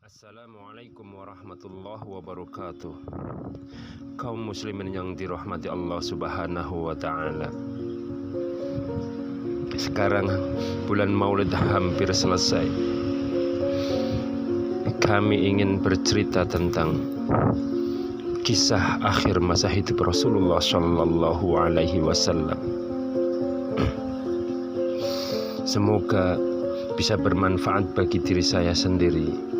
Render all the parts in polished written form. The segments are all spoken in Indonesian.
Assalamualaikum warahmatullahi wabarakatuh. Kaum muslimin yang dirahmati Allah subhanahu wa ta'ala, sekarang bulan Maulid hampir selesai. Kami ingin bercerita tentang kisah akhir masa hidup Rasulullah Shallallahu Alaihi Wasallam. Semoga bisa bermanfaat bagi diri saya sendiri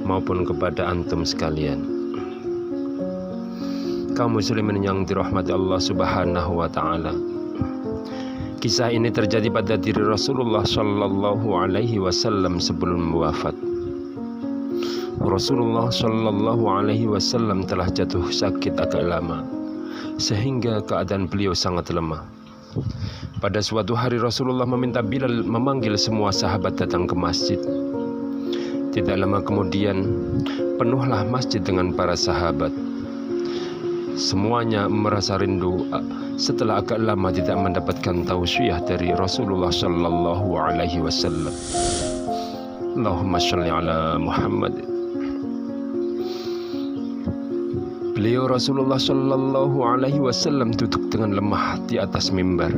maupun kepada antum sekalian. Kaum muslimin yang dirahmati Allah subhanahu wa ta'ala, kisah ini terjadi pada diri Rasulullah Shallallahu Alaihi Wasallam sebelum wafat. Rasulullah Shallallahu Alaihi Wasallam telah jatuh sakit agak lama, sehingga keadaan beliau sangat lemah. Pada suatu hari Rasulullah meminta Bilal memanggil semua sahabat datang ke masjid. Tidak lama kemudian penuhlah masjid dengan para sahabat. Semuanya merasa rindu setelah agak lama tidak mendapatkan tausiah dari Rasulullah Shallallahu Alaihi Wasallam. Allahumma sholli ala Muhammad. Beliau Rasulullah Shallallahu Alaihi Wasallam duduk dengan lemah di atas mimbar.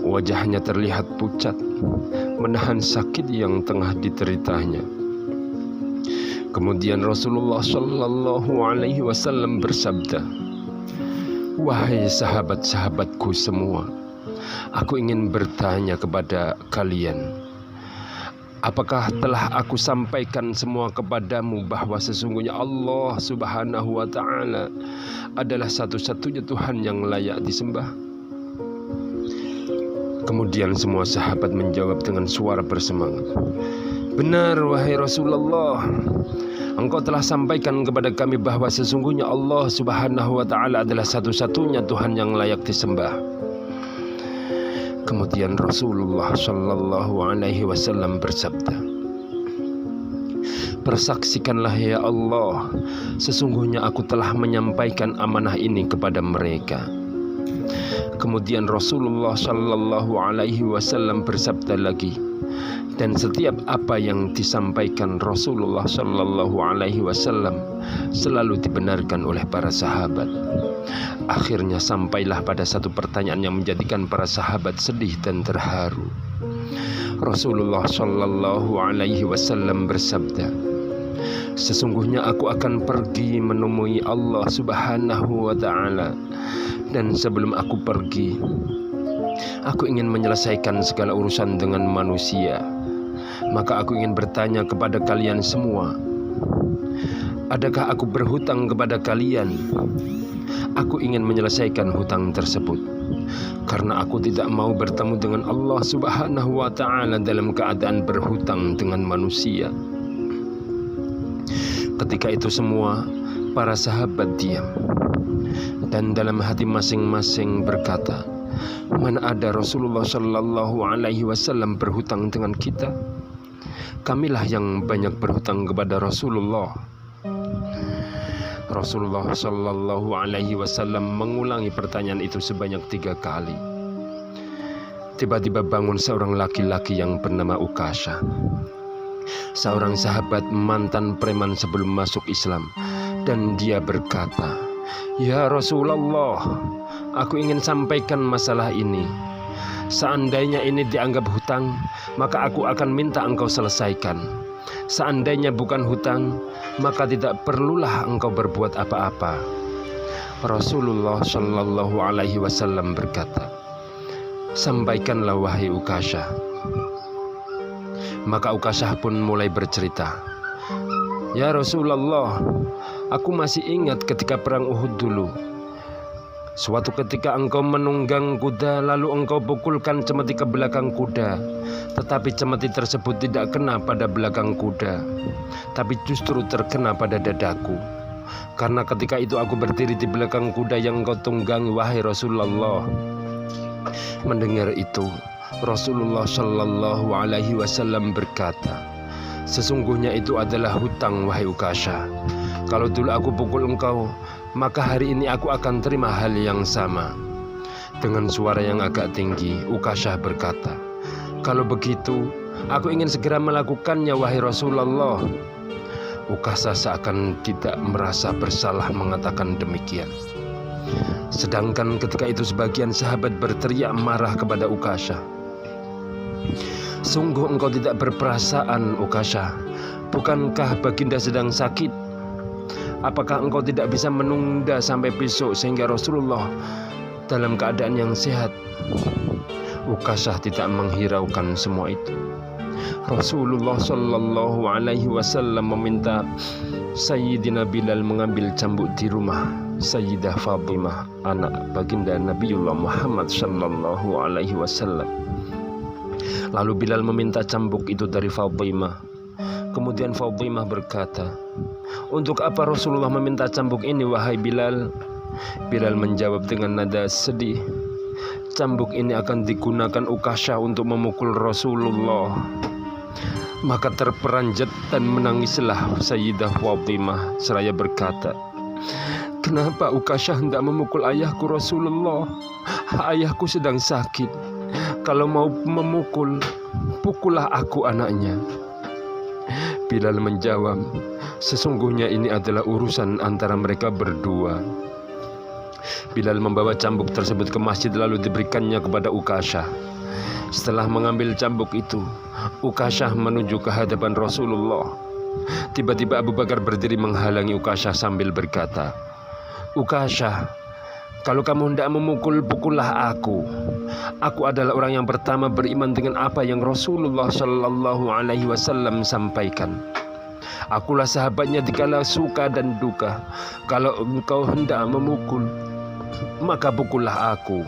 Wajahnya terlihat pucat, menahan sakit yang tengah dideritanya. Kemudian Rasulullah Shallallahu Alaihi Wasallam bersabda, "Wahai sahabat-sahabatku semua, aku ingin bertanya kepada kalian, apakah telah aku sampaikan semua kepadamu bahwa sesungguhnya Allah Subhanahu wa Ta'ala adalah satu-satunya Tuhan yang layak disembah?" Kemudian semua sahabat menjawab dengan suara bersemangat, "Benar wahai Rasulullah, Engkau telah sampaikan kepada kami bahwa sesungguhnya Allah Subhanahu wa Ta'ala adalah satu-satunya Tuhan yang layak disembah." Kemudian Rasulullah Shallallahu Alaihi Wasallam bersabda, "Persaksikanlah ya Allah, sesungguhnya aku telah menyampaikan amanah ini kepada mereka." Kemudian Rasulullah Shallallahu Alaihi Wasallam bersabda lagi, dan setiap apa yang disampaikan Rasulullah Shallallahu Alaihi Wasallam selalu dibenarkan oleh para sahabat. Akhirnya sampailah pada satu pertanyaan yang menjadikan para sahabat sedih dan terharu. Rasulullah Shallallahu Alaihi Wasallam bersabda, "Sesungguhnya aku akan pergi menemui Allah Subhanahu wa Ta'ala, dan sebelum aku pergi, aku ingin menyelesaikan segala urusan dengan manusia. Maka aku ingin bertanya kepada kalian semua, adakah aku berhutang kepada kalian? Aku ingin menyelesaikan hutang tersebut, karena aku tidak mau bertemu dengan Allah Subhanahu wa Ta'ala dalam keadaan berhutang dengan manusia." Ketika itu semua para sahabat diam, dan dalam hati masing-masing berkata, "Mana ada Rasulullah Shallallahu Alaihi Wasallam berhutang dengan kita? Kamilah yang banyak berhutang kepada Rasulullah." Rasulullah Shallallahu Alaihi Wasallam mengulangi pertanyaan itu sebanyak 3 kali. Tiba-tiba bangun seorang laki-laki yang bernama Ukasha, seorang sahabat mantan preman sebelum masuk Islam, dan dia berkata, "Ya Rasulullah, aku ingin sampaikan masalah ini. Seandainya ini dianggap hutang, maka aku akan minta engkau selesaikan. Seandainya bukan hutang, maka tidak perlulah engkau berbuat apa-apa." Rasulullah Shallallahu Alaihi Wasallam berkata, "Sampaikanlah wahai Ukasha." Maka Ukasha pun mulai bercerita, "Ya Rasulullah, aku masih ingat ketika perang Uhud dulu. Suatu ketika engkau menunggang kuda, lalu engkau pukulkan cemeti ke belakang kuda. Tetapi cemeti tersebut tidak kena pada belakang kuda, tapi justru terkena pada dadaku. Karena ketika itu aku berdiri di belakang kuda yang engkau tunggangi, wahai Rasulullah." Mendengar itu, Rasulullah Shallallahu Alaihi Wasallam berkata, "Sesungguhnya itu adalah hutang wahai Ukasha. Kalau dulu aku pukul engkau, maka hari ini aku akan terima hal yang sama." Dengan suara yang agak tinggi, Ukasha berkata, "Kalau begitu, aku ingin segera melakukannya wahai Rasulullah." Ukasha seakan tidak merasa bersalah mengatakan demikian. Sedangkan ketika itu sebagian sahabat berteriak marah kepada Ukasha. Sungguh engkau tidak berperasaan, Ukasha. Bukankah baginda sedang sakit? Apakah engkau tidak bisa menunda sampai besok sehingga Rasulullah dalam keadaan yang sehat? Ukasha tidak menghiraukan semua itu. Rasulullah Shallallahu Alaihi Wasallam meminta Sayyidina Bilal mengambil cambuk di rumah Sayyidah Fatimah, anak baginda Nabiullah Muhammad Shallallahu Alaihi Wasallam. Lalu Bilal meminta cambuk itu dari Fatimah. Kemudian Fatimah berkata, "Untuk apa Rasulullah meminta cambuk ini, wahai Bilal?" Bilal menjawab dengan nada sedih, "Cambuk ini akan digunakan Ukasha untuk memukul Rasulullah." Maka terperanjat dan menangislah Sayyidah Fatimah seraya berkata, "Kenapa Ukasha hendak memukul ayahku Rasulullah? Ayahku sedang sakit. Kalau mau memukul, pukullah aku anaknya." Bilal menjawab, "Sesungguhnya ini adalah urusan antara mereka berdua." Bilal membawa cambuk tersebut ke masjid lalu diberikannya kepada Ukasha. Setelah mengambil cambuk itu, Ukasha menuju ke hadapan Rasulullah. Tiba-tiba Abu Bakar berdiri menghalangi Ukasha sambil berkata, "Ukasha, kalau kamu hendak memukul, pukullah aku. Aku adalah orang yang pertama beriman dengan apa yang Rasulullah Shallallahu Alaihi Wasallam sampaikan. Akulah sahabatnya dikala suka dan duka. Kalau engkau hendak memukul, maka pukullah aku."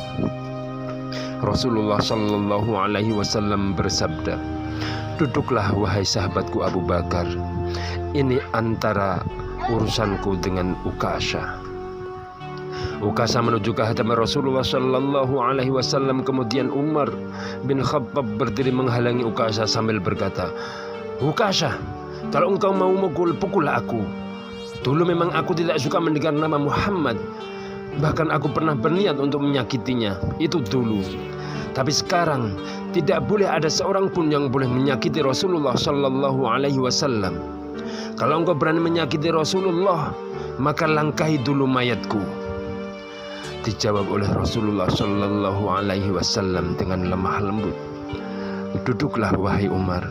Rasulullah Shallallahu Alaihi Wasallam bersabda, "Duduklah wahai sahabatku Abu Bakar. Ini antara urusanku dengan Ukasha." Ukasha menuju ke hadapan Rasulullah Shallallahu Alaihi Wasallam. Kemudian Umar bin Khattab berdiri menghalangi Ukasha sambil berkata, "Ukasha, kalau engkau mau mukul, pukullah aku. Dulu memang aku tidak suka mendengar nama Muhammad. Bahkan aku pernah berniat untuk menyakitinya. Itu dulu. Tapi sekarang tidak boleh ada seorang pun yang boleh menyakiti Rasulullah Shallallahu Alaihi Wasallam. Kalau engkau berani menyakiti Rasulullah, maka langkahi dulu mayatku." Dijawab oleh Rasulullah Shallallahu Alaihi Wasallam dengan lemah lembut, "Duduklah wahai Umar.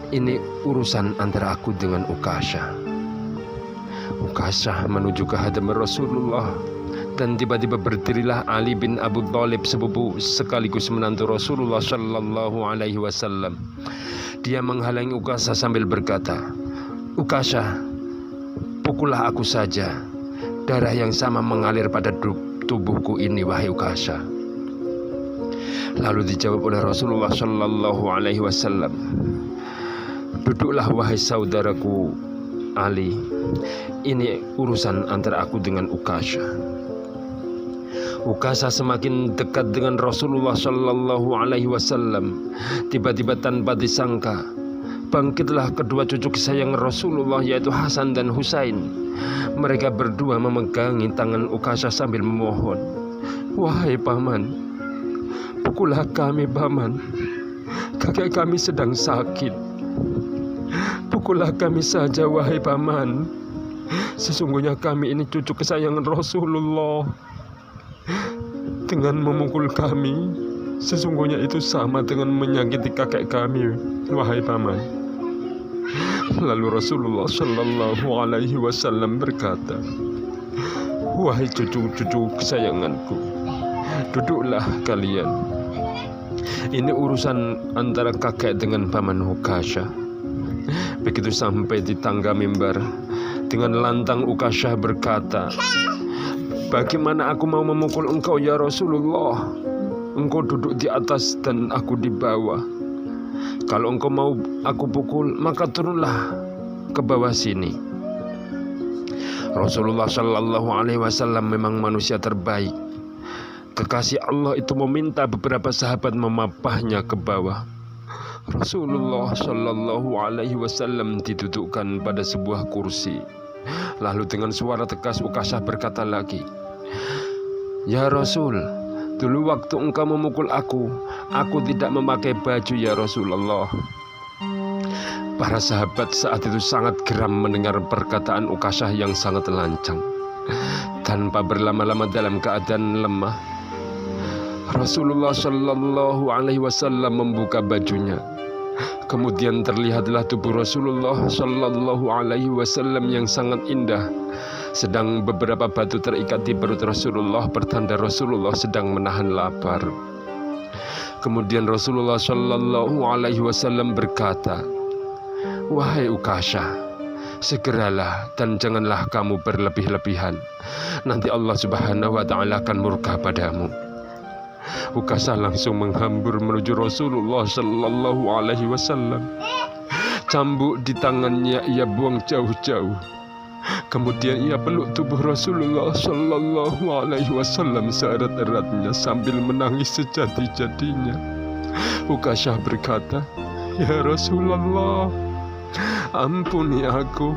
Ini urusan antara aku dengan Ukasha." Ukasha menuju ke hadapan Rasulullah. Dan tiba-tiba berdirilah Ali bin Abu Thalib, sepupu sekaligus menantu Rasulullah Shallallahu Alaihi Wasallam. Dia menghalangi Ukasha sambil berkata, "Ukasha, pukullah aku saja. Darah yang sama mengalir pada tubuhku ini, wahai Ukasha." Lalu dijawab oleh Rasulullah Shallallahu Alaihi Wasallam, "Duduklah wahai saudaraku Ali. Ini urusan antara aku dengan Ukasha." Ukasha semakin dekat dengan Rasulullah Shallallahu Alaihi Wasallam. Tiba-tiba tanpa disangka, bangkitlah kedua cucu kesayangan Rasulullah, yaitu Hasan dan Husain. Mereka berdua memegangi tangan Ukasha sambil memohon, "Wahai paman, pukullah kami paman. Kakek kami sedang sakit. Pukullah kami saja wahai paman. Sesungguhnya kami ini cucu kesayangan Rasulullah. Dengan memukul kami, sesungguhnya itu sama dengan menyakiti kakek kami, wahai paman." Lalu Rasulullah Shallallahu Alaihi Wasallam berkata, "Wahai cucu-cucu kesayanganku, duduklah kalian. Ini urusan antara kakek dengan paman Ukasha." Begitu sampai di tangga mimbar, dengan lantang Ukasha berkata, "Bagaimana aku mau memukul engkau ya Rasulullah? Engkau duduk di atas dan aku di bawah. Kalau engkau mau aku pukul, maka turunlah ke bawah sini." Rasulullah Shallallahu Alaihi Wasallam memang manusia terbaik. Kekasih Allah itu meminta beberapa sahabat memapahnya ke bawah. Rasulullah Shallallahu Alaihi Wasallam didudukkan pada sebuah kursi. Lalu dengan suara tegas Ukasha berkata lagi, "Ya Rasul, dulu waktu engkau memukul aku tidak memakai baju ya Rasulullah. Para sahabat saat itu sangat geram mendengar perkataan Ukasyah yang sangat lancang. Tanpa berlama-lama dalam keadaan lemah, Rasulullah Shallallahu Alaihi Wasallam membuka bajunya. Kemudian terlihatlah tubuh Rasulullah Shallallahu Alaihi Wasallam yang sangat indah. Sedang beberapa batu terikat di perut Rasulullah, pertanda Rasulullah sedang menahan lapar. Kemudian Rasulullah Shallallahu Alaihi Wasallam berkata, "Wahai Ukasyah, segeralah dan janganlah kamu berlebih-lebihan. Nanti Allah Subhanahu wa Ta'ala akan murka padamu." Ukasyah langsung menghambur menuju Rasulullah Shallallahu Alaihi Wasallam. Cambuk di tangannya ia buang jauh-jauh. Kemudian ia peluk tubuh Rasulullah Shallallahu Alaihi Wasallam seerat-eratnya sambil menangis sejadi-jadinya. Ukasyah berkata, "Ya Rasulullah, ampuni aku,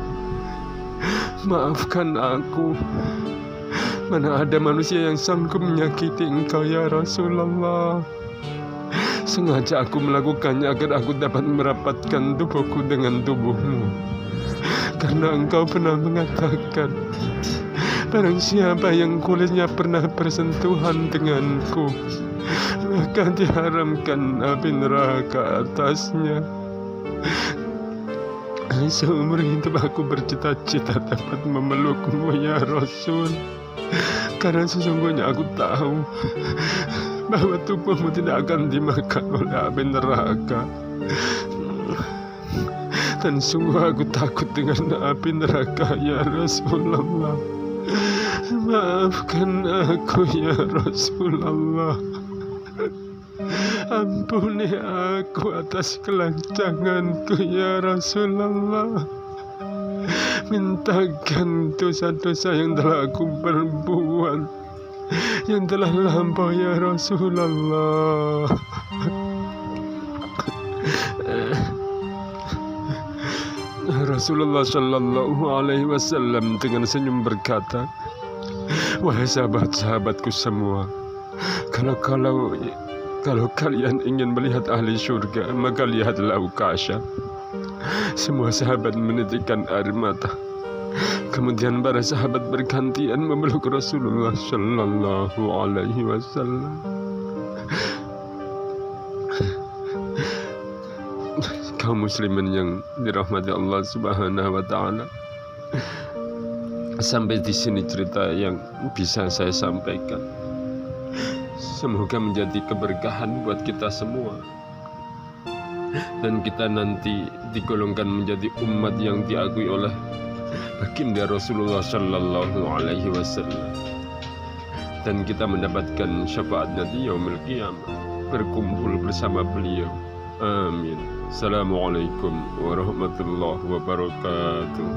maafkan aku. Mana ada manusia yang sanggup menyakiti engkau ya Rasulullah. Sengaja aku melakukannya agar aku dapat merapatkan tubuhku dengan tubuhmu. Karena engkau pernah mengatakan, barang siapa yang kulitnya pernah bersentuhan denganku, maka diharamkan api neraka atasnya. Seumur hidup aku bercita-cita dapat memelukmu ya Rasul. Karena sesungguhnya aku tahu bahwa tubuhmu tidak akan dimakan oleh api neraka. Dan sungguh aku takut dengan api neraka ya Rasulullah. Maafkan aku ya Rasulullah. Ampuni aku atas kelancanganku ya Rasulullah. Mintakan dosa-dosa yang telah aku perbuat, yang telah lampau ya Rasulullah." Rasulullah Shallallahu Alaihi Wasallam dengan senyum berkata, "Wahai sahabat-sahabatku semua, kalau kalian ingin melihat ahli surga, maka lihatlah Ukasyah." Semua sahabat menitikkan air mata. Kemudian para sahabat bergantian memeluk Rasulullah Shallallahu Alaihi Wasallam. Kaum muslimin yang dirahmati Allah Subhanahu wa Ta'ala, sampai di sini cerita yang bisa saya sampaikan. Semoga menjadi keberkahan buat kita semua, dan kita nanti digolongkan menjadi umat yang diakui oleh baginda Rasulullah Shallallahu Alaihi Wasallam, dan kita mendapatkan syafaatnya di yaumil qiyamah, berkumpul bersama beliau. Amin. Assalamualaikum warahmatullahi wabarakatuh.